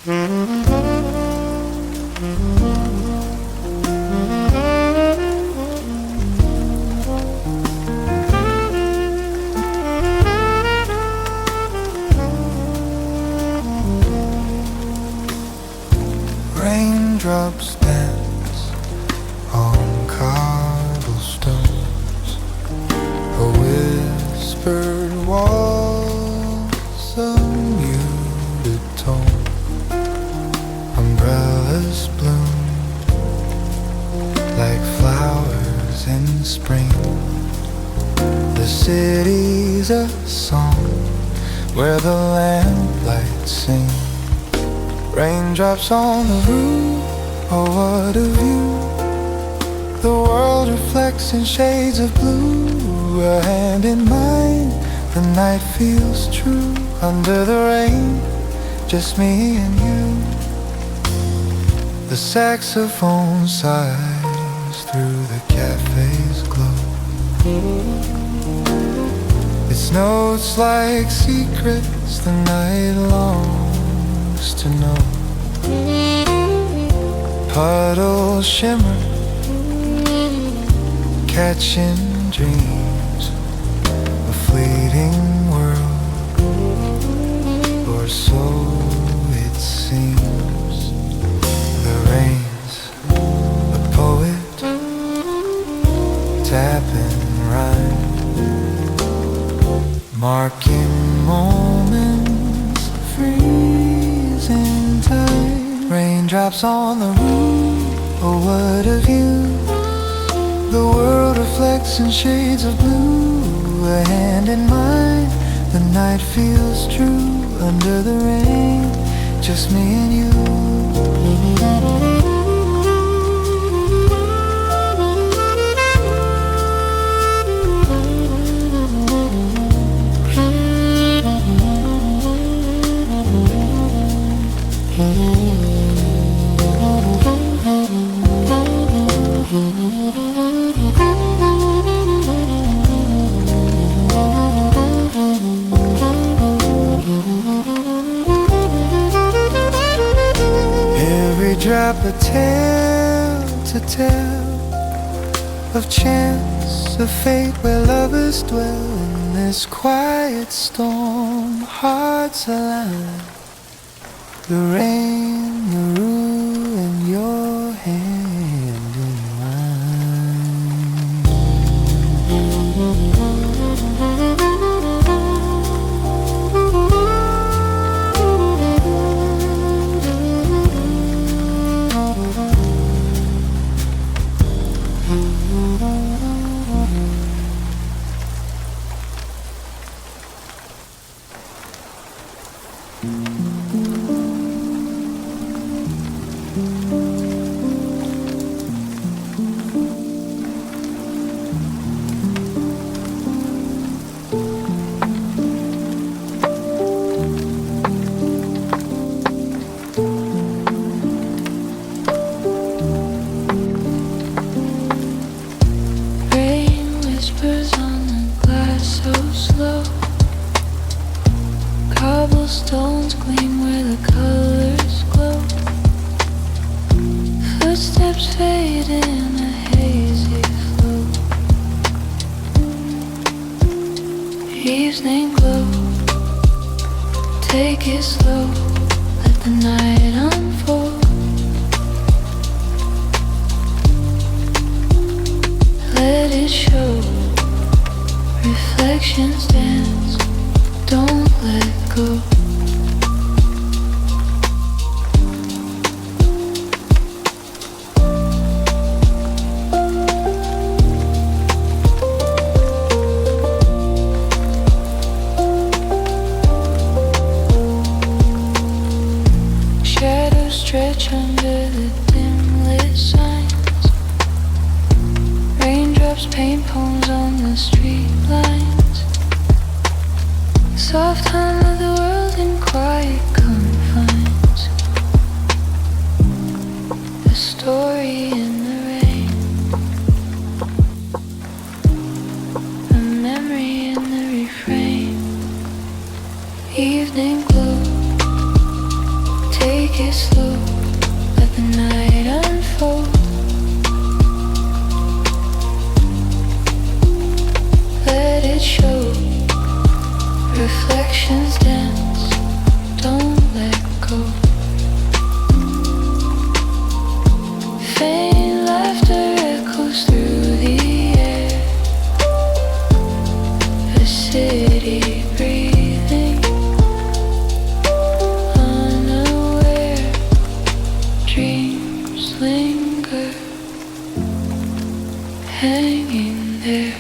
Raindrops dance on cobblestones, a whispered waltz, a muted tone. Umbrellas bloom like flowers in spring. The city's a song where the lamplights sing. Raindrops on the roof, oh what a view. The world reflects in shades of blue. A hand in mine, the night feels true. Under the rain, just me and you. The saxophone sighs through the cafe's glow. Its notes like secrets the night longs to know. Puddles shimmer, catching dreams, a fleeting world, or so it seems. The rain's a poet, tapping rhyme, marking moments, freezing time. Raindrops on the roof, oh what a view. The world reflects in shades of blue. A hand in mine, the night feels true. Under the rain, just me and you. Every drop a tale to tell of chance, of fate, where lovers dwell. In this quiet storm, hearts align. The rain, the ruin, your hand in cobblestones gleam where the colors glow. Footsteps fade in a hazy flow. Evening glow, take it slow, let the night unfold. Let it show, reflections dance, don't let go. Shadows stretch under the dim lit signs. Raindrops paint poems on the street lines. Soft hum of the world in quiet confines. A story in the rain, a memory in the refrain. Evening glow, take Take it slow, let the night unfold. Let it show. Reflections dance, don't let go. Faint laughter echoes through the air. A city breathing, unaware. Dreams linger, hanging there.